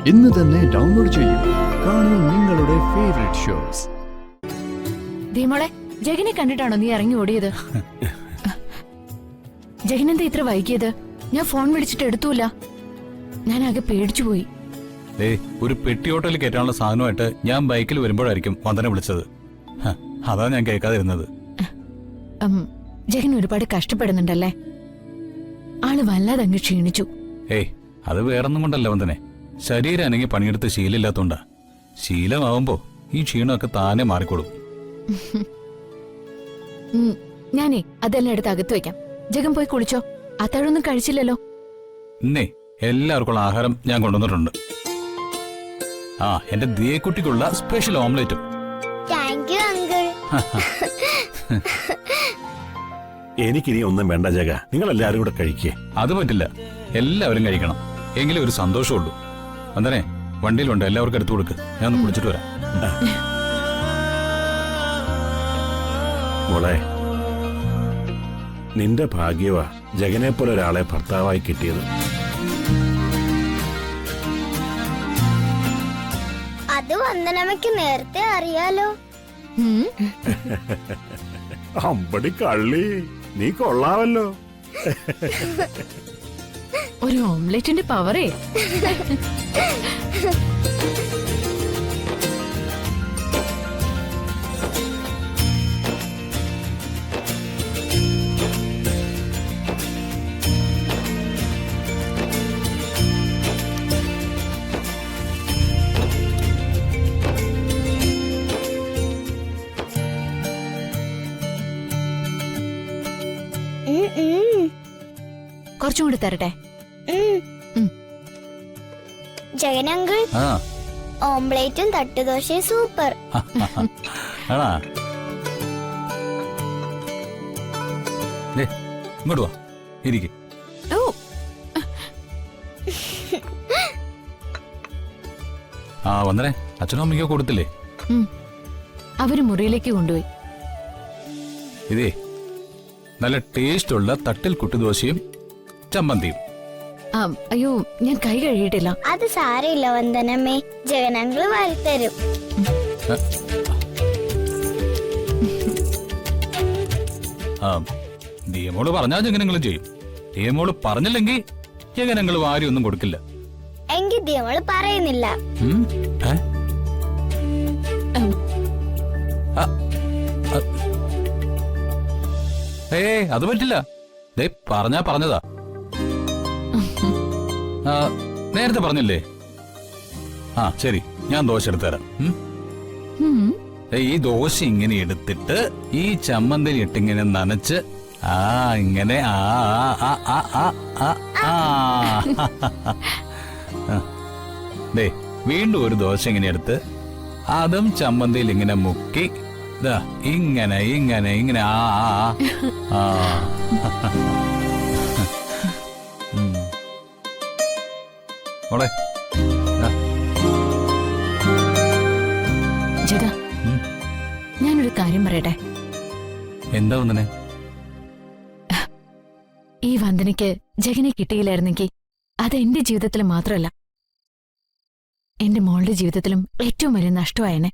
ഇന്ന് തന്നെ ഡൗൺലോഡ് ചെയ്യൂ. കാണൂ നിങ്ങളുടെ ഫേവറേറ്റ് ഷോസ്. ദീമോളെ, ജഗനെ കണ്ടിട്ടാണോ നീ ഇറങ്ങി ഓടിയത്? ജഗനെന്താ ഇത്ര വൈകിയത്? ഞാൻ ഫോൺ വിളിച്ചിട്ട് എടുത്തൂല. ഞാൻ ആകെ പേടിച്ചുപോയി. ഒരു പെട്ടി ഓട്ടോയിൽ കയറ്റാനുള്ള സാധനമായിട്ട് ഞാൻ ബൈക്കിൽ വരുമ്പോഴായിരിക്കും വന്ദന വിളിച്ചത്. അതാ ഞാൻ കേൾക്കാതിരുന്നത്. ജഗൻ ഒരുപാട് കഷ്ടപ്പെടുന്നുണ്ടല്ലേ? ആള് വല്ലാതെ അങ്ങ് ക്ഷീണിച്ചു. അത് വേറൊന്നും കൊണ്ടല്ല വന്ദനെ, ശരീരം അനങ്ങി പണിയെടുത്ത് ശീലമില്ലാത്തോണ്ടാ. ശീലമാവുമ്പോ ഈ ക്ഷീണമൊക്കെ താനെ മാറിക്കോളും. ഞാനേ അതെല്ലാം എടുത്ത് അകത്ത് വെക്കാം. ജഗൻ പോയി കുളിച്ചോ. അത്താഴൊന്നും കഴിച്ചില്ലല്ലോ. ഇന്നേ എല്ലാവർക്കുള്ള ആഹാരം ഞാൻ കൊണ്ടുവന്നിട്ടുണ്ട്. എന്റെ ദിയക്കുട്ടിക്കുള്ള സ്പെഷ്യൽ ഓംലെറ്റും. എനിക്കിനി ഒന്നും വേണ്ട ജഗ, നിങ്ങൾ എല്ലാരും കൂടെ കഴിക്കേ. അത് പറ്റില്ല, എല്ലാവരും കഴിക്കണം, എങ്കിലേ ഒരു സന്തോഷമുള്ളൂ. വന്ദനെ, വണ്ടിയിലുണ്ട്, എല്ലാവർക്കും എടുത്തു കൊടുക്ക്. ഞാൻ ഒന്ന് കുളിച്ചിട്ട് വരാം. മോളെ, നിന്റെ ഭാഗ്യവാ ജഗനെ പോലെ ഒരാളെ ഭർത്താവായി കിട്ടിയത്. അത് വന്ദനമ്മയ്ക്ക് നേരത്തെ അറിയാലോ. അമ്പടി കള്ളി, നീ കൊള്ളാവല്ലോ. ഒരു ഓംലെറ്റിന്റെ പവറേ. കുറച്ചും കൂടി തരട്ടെ? ജഗനങ്കിൾ, ഓംപ്ലേറ്റും തട്ടുദോശയും സൂപ്പർ. ഇങ്ങോട്ട് വാ, ഇരിക്ക്. വന്നേ, അച്ഛനും അമ്മയ്ക്കോ കൊടുത്തില്ലേ? അവര് മുറിയിലേക്ക് കൊണ്ടുപോയി. ഇതേ നല്ല ടേസ്റ്റ് ഉള്ള തട്ടിൽ കുട്ടിദോശയും ചമ്മന്തിയും. അയ്യോ, ഞാൻ കൈ കഴുകിയിട്ടില്ല. അത് സാരമില്ല വന്ദനമ്മേ, ജഗനങ്കിൾ വാരിത്തരും. ദിയമോള് പറഞ്ഞാൽ ജഗനങ്ങളും ചെയ്യും. ദിയമോള് പറഞ്ഞില്ലെങ്കിൽ ജഗനങ്ങൾ വാരി ഒന്നും കൊടുക്കില്ല. എങ്കിൽ ദിയമോള് പറയുന്നില്ല. അത് പറ്റില്ല. പറഞ്ഞതാ. നേരത്തെ പറഞ്ഞില്ലേ? ശരി, ഞാൻ ദോശ എടുത്തുതരാം. ഈ ദോശ ഇങ്ങനെ എടുത്തിട്ട് ഈ ചമ്മന്തി ഇട്ടിങ്ങനെ നനച്ച് ഇങ്ങനെ വീണ്ടും ഒരു ദോശ ഇങ്ങനെ എടുത്ത് അതും ചമ്മന്തിയിൽ ഇങ്ങനെ മുക്കി ഇങ്ങനെ ഇങ്ങനെ ഇങ്ങനെ മോളെ, ജഗ, ഞാനൊരു കാര്യം പറയട്ടെ? എന്താ വന്ദനെ? ഈ വന്ദനയ്ക്ക് ജഗനെ കിട്ടിയില്ലായിരുന്നെങ്കിൽ അത് എന്റെ ജീവിതത്തിൽ മാത്രമല്ല, എന്റെ മോളുടെ ജീവിതത്തിലും ഏറ്റവും വലിയ നഷ്ടമായനെ.